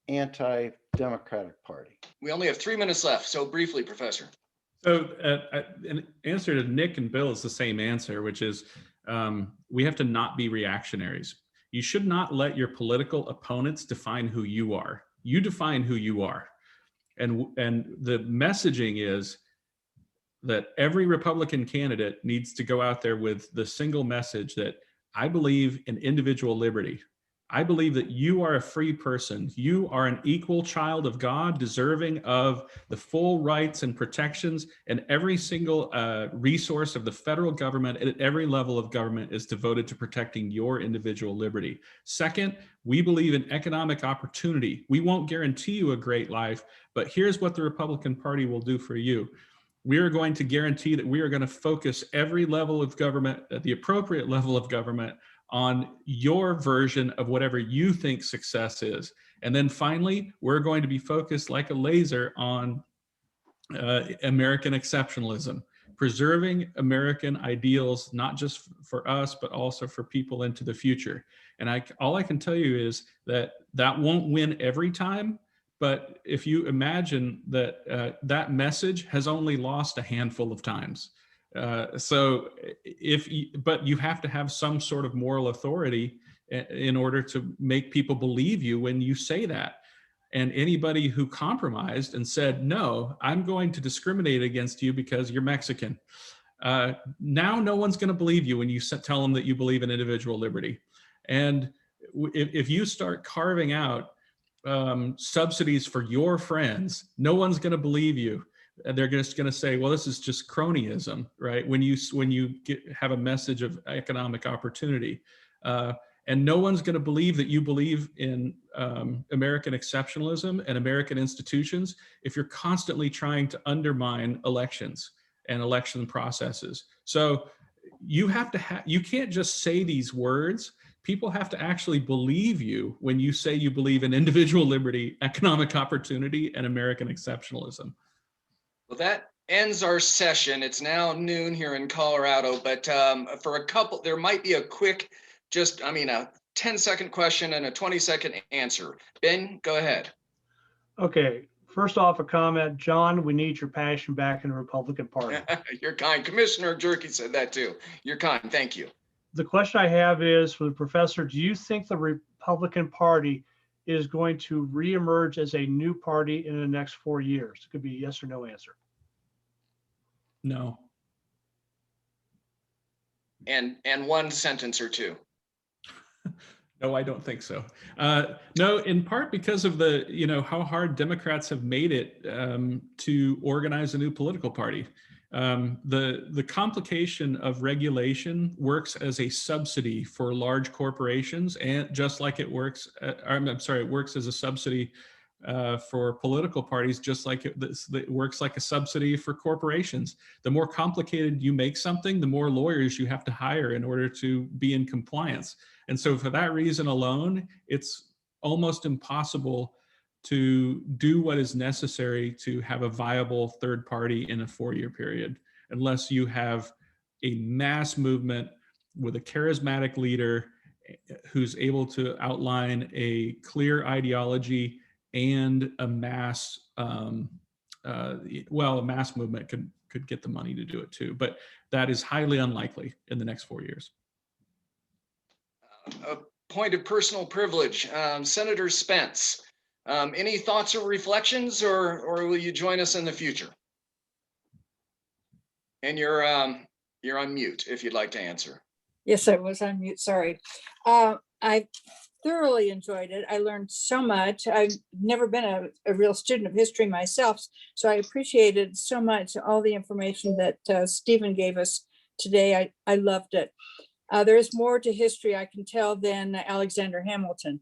anti-democratic party? We only have 3 minutes left, so briefly, Professor. So an answer to Nick and Bill is the same answer, which is we have to not be reactionaries. You should not let your political opponents define who you are. You define who you are. And the messaging is that every Republican candidate needs to go out there with the single message that I believe in individual liberty. I believe that you are a free person. You are an equal child of God, deserving of the full rights and protections, and every single resource of the federal government at every level of government is devoted to protecting your individual liberty. Second, we believe in economic opportunity. We won't guarantee you a great life, but here's what the Republican Party will do for you. We are going to guarantee that we are going to focus every level of government, at the appropriate level of government, on your version of whatever you think success is. And then finally, we're going to be focused like a laser on American exceptionalism, preserving American ideals, not just for us, but also for people into the future. And all I can tell you is that won't win every time, but if you imagine that that message has only lost a handful of times. But you have to have some sort of moral authority in order to make people believe you when you say that. And anybody who compromised and said, no, I'm going to discriminate against you because you're Mexican. Now no one's going to believe you when you tell them that you believe in individual liberty. And if you start carving out subsidies for your friends, no one's going to believe you. They're just going to say, well, this is just cronyism, right? When you have a message of economic opportunity. And no one's going to believe that you believe in American exceptionalism and American institutions if you're constantly trying to undermine elections and election processes. So you can't just say these words. People have to actually believe you when you say you believe in individual liberty, economic opportunity, and American exceptionalism. Well, that ends our session. It's now noon here in Colorado, but there might be a quick, a 10-second question and a 20-second answer. Ben, go ahead. Okay, first off, a comment. John, we need your passion back in the Republican Party. You're kind. Commissioner Jerky said that too. You're kind. Thank you. The question I have is for the professor, do you think the Republican Party is going to reemerge as a new party in the next 4 years? It could be a yes or no answer. No. And one sentence or two. No, I don't think so. No, in part because of how hard Democrats have made it to organize a new political party. The complication of regulation works as a subsidy for large corporations, and just like it works, it works as a subsidy for political parties, just like it works like a subsidy for corporations. The more complicated you make something, the more lawyers you have to hire in order to be in compliance. And so for that reason alone, it's almost impossible to do what is necessary to have a viable third party in a 4-year period, unless you have a mass movement with a charismatic leader who's able to outline a clear ideology and a mass, a mass movement could get the money to do it too, but that is highly unlikely in the next 4 years. A point of personal privilege, Senator Spence. Any thoughts or reflections, or will you join us in the future? And you're on mute if you'd like to answer. Yes, I was on mute. Sorry. I thoroughly enjoyed it. I learned so much. I've never been a real student of history myself, so I appreciated so much all the information that Stephen gave us today. I loved it. There is more to history, I can tell, than Alexander Hamilton.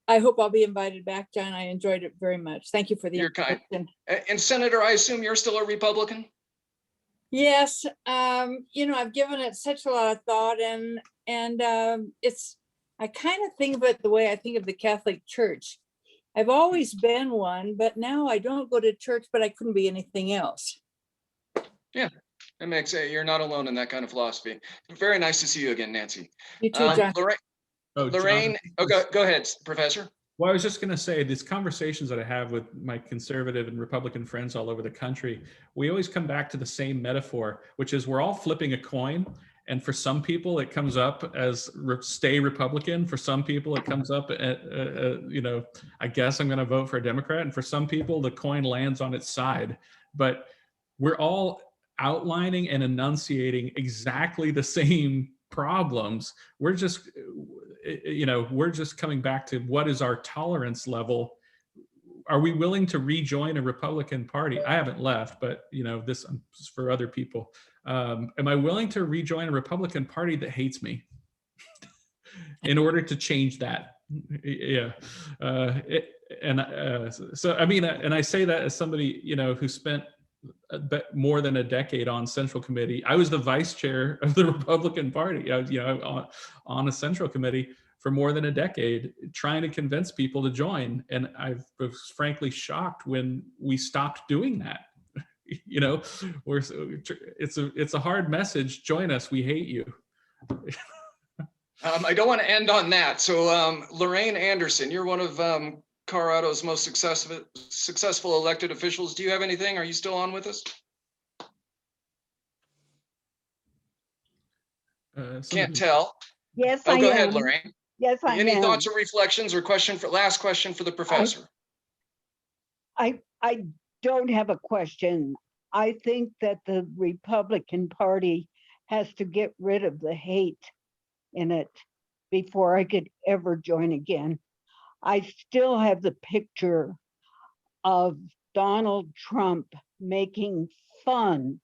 I hope I'll be invited back, John. I enjoyed it very much. Thank you for the invitation. And Senator, I assume you're still a Republican? Yes. I've given it such a lot of thought, and I kind of think of it the way I think of the Catholic Church. I've always been one, but now I don't go to church, but I couldn't be anything else. Yeah. It makes it, you're not alone in that kind of philosophy. Very nice to see you again, Nancy. You too, John. Oh, John, Lorraine, go ahead, Professor. well, I was just going to say, these conversations that I have with my conservative and Republican friends all over the country, we always come back to the same metaphor, which is we're all flipping a coin. And for some people, it comes up as stay Republican. For some people, it comes up, I guess I'm going to vote for a Democrat. And for some people, the coin lands on its side. But we're all outlining and enunciating exactly the same problems. We're just coming back to what is our tolerance level. Are we willing to rejoin a Republican Party? I haven't left, but this is for other people. Am I willing to rejoin a Republican Party that hates me in order to change that? Yeah. So I mean, and I say that as somebody, who spent more than a decade on Central Committee. I was the vice chair of the Republican Party. I was, on a Central Committee for more than a decade, trying to convince people to join. And I was frankly shocked when we stopped doing that. It's a hard message. Join us. We hate you. I don't want to end on that. So Lorraine Anderson, you're one of Colorado's most successful elected officials. Do you have anything? Are you still on with us? Can't tell. Yes, Oh, I go am. ahead, Lorraine. Yes, I Any am. thoughts or reflections or last question for the professor? I don't have a question. I think that the Republican Party has to get rid of the hate in it before I could ever join again. I still have the picture of Donald Trump making fun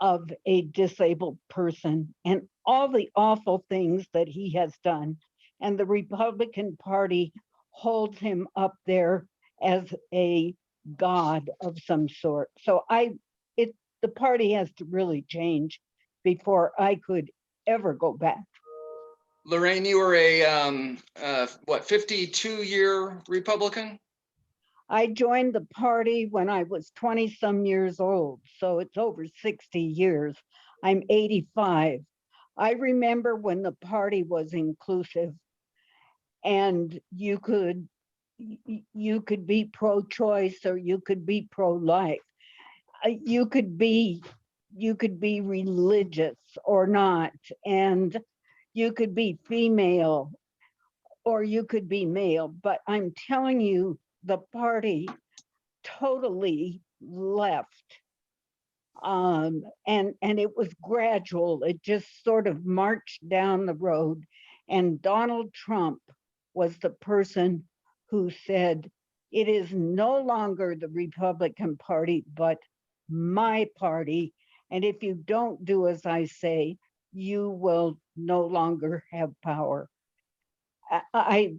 of a disabled person and all the awful things that he has done. And the Republican Party holds him up there as a god of some sort. So the party has to really change before I could ever go back. Lorraine, you were a 52-year Republican? I joined the party when I was 20 some years old, so it's over 60 years. I'm 85. I remember when the party was inclusive and you could be pro-choice or you could be pro-life. You could be religious or not, and you could be female or you could be male. But I'm telling you, the party totally left. And it was gradual. It just sort of marched down the road. And Donald Trump was the person who said, it is no longer the Republican Party, but my party. And if you don't do as I say, you will no longer have power. I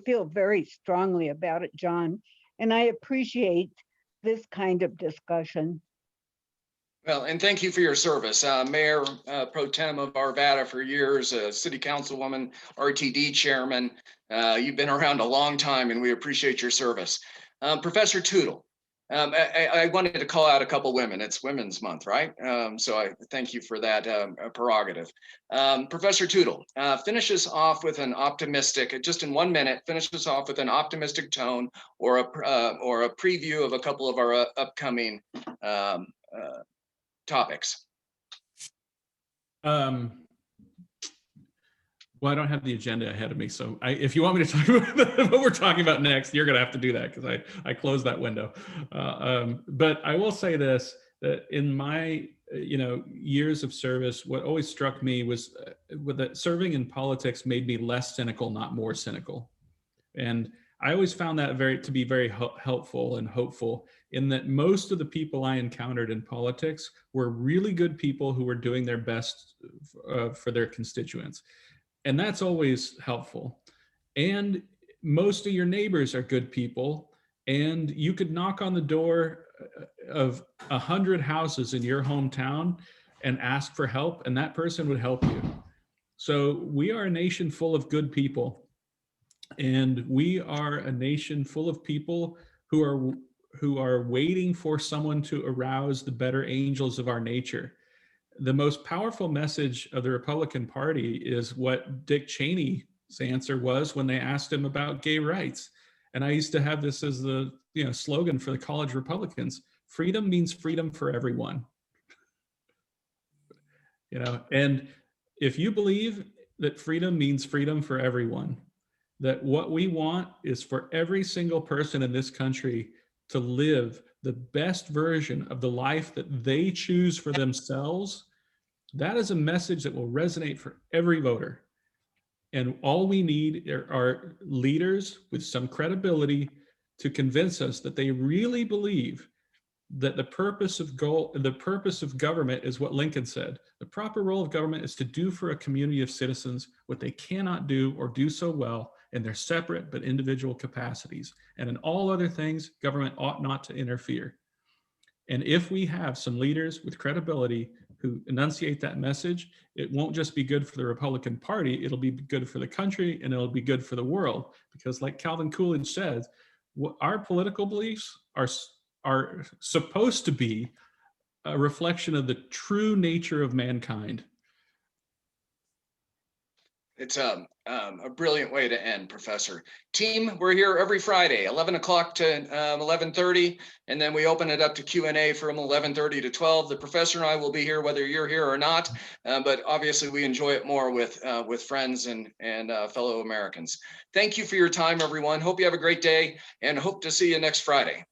feel very strongly about it, John, and I appreciate this kind of discussion. Well, and thank you for your service. Mayor Pro Tem of Arvada for years, City Councilwoman, RTD Chairman. You've been around a long time and we appreciate your service. Professor Tootle, I wanted to call out a couple women. It's Women's Month, right? So I thank you for that prerogative. Professor Tootle, finish us off with an optimistic, just in 1 minute, finish us off with an optimistic tone or a preview of a couple of our upcoming topics. Well, I don't have the agenda ahead of me, so if you want me to talk about what we're talking about next, you're going to have to do that because I closed that window. But I will say this, that in my years of service, what always struck me was that serving in politics made me less cynical, not more cynical. And I always found that to be very helpful and hopeful, in that most of the people I encountered in politics were really good people who were doing their best for their constituents. And that's always helpful. And most of your neighbors are good people. And you could knock on the door of 100 houses in your hometown and ask for help, and that person would help you. So we are a nation full of good people. And we are a nation full of people who are waiting for someone to arouse the better angels of our nature. the most powerful message of the Republican Party is what Dick Cheney's answer was when they asked him about gay rights. And I used to have this as the slogan for the college Republicans: freedom means freedom for everyone. And if you believe that freedom means freedom for everyone, that what we want is for every single person in this country to live the best version of the life that they choose for themselves, that is a message that will resonate for every voter. And all we need are leaders with some credibility to convince us that they really believe that the purpose of government is what Lincoln said. The proper role of government is to do for a community of citizens what they cannot do or do so well in their separate but individual capacities. And in all other things, government ought not to interfere. And if we have some leaders with credibility who enunciate that message, it won't just be good for the Republican Party, it'll be good for the country, and it'll be good for the world. Because like Calvin Coolidge says, our political beliefs are supposed to be a reflection of the true nature of mankind. It's a brilliant way to end, Professor. Team, we're here every Friday, 11 o'clock to 11:30, and then we open it up to Q&A from 11:30 to 12. The professor and I will be here whether you're here or not, but obviously we enjoy it more with friends and fellow Americans. Thank you for your time, everyone. Hope you have a great day, and hope to see you next Friday.